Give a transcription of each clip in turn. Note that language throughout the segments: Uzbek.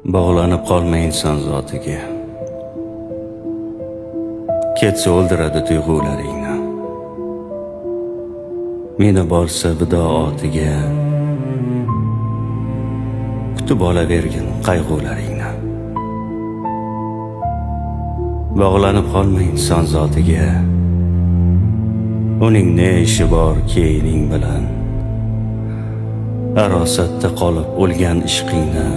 Bog'lanib qolma inson zotiga. Ketsa o'ldiradi tuyg'ularingni. Meni borsa vido otiga. Kutib olavergin qayg'ularingni. Bog'lanib qolma inson zotiga. Uning ne ishi bor keyining bilan. Arosatda qolib o'lgan ishqingni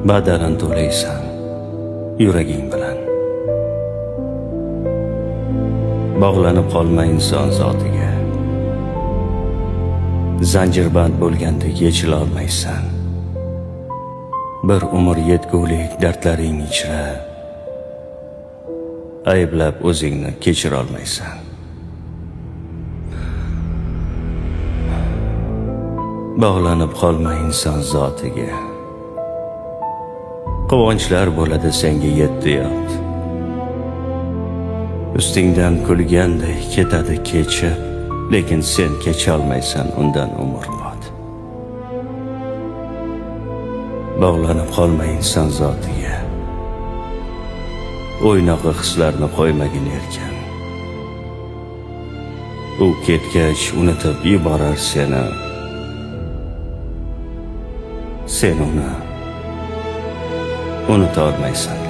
badalin to'laysan yuraging bilan. Bog'lanib qolma inson zotiga. Zanjirband bo'lgandek yechila olmaysan. Bir umr yetgulik dardlaring ichra ayblab o'zingni kechira olmaysan. Bog'lanib qolma inson zotiga. Quvonchlar bo'ladi senga yetti yot. Ustingdan kulganday ketadi kechib, lekin sen kecholmaysan undan umrbod. Bog'lanib qolma inson zotiga. O'ynoqi hislarni qo'ymagin erkan. U ketgach unutib yuborar seni. Sen uni unuta olmaysan.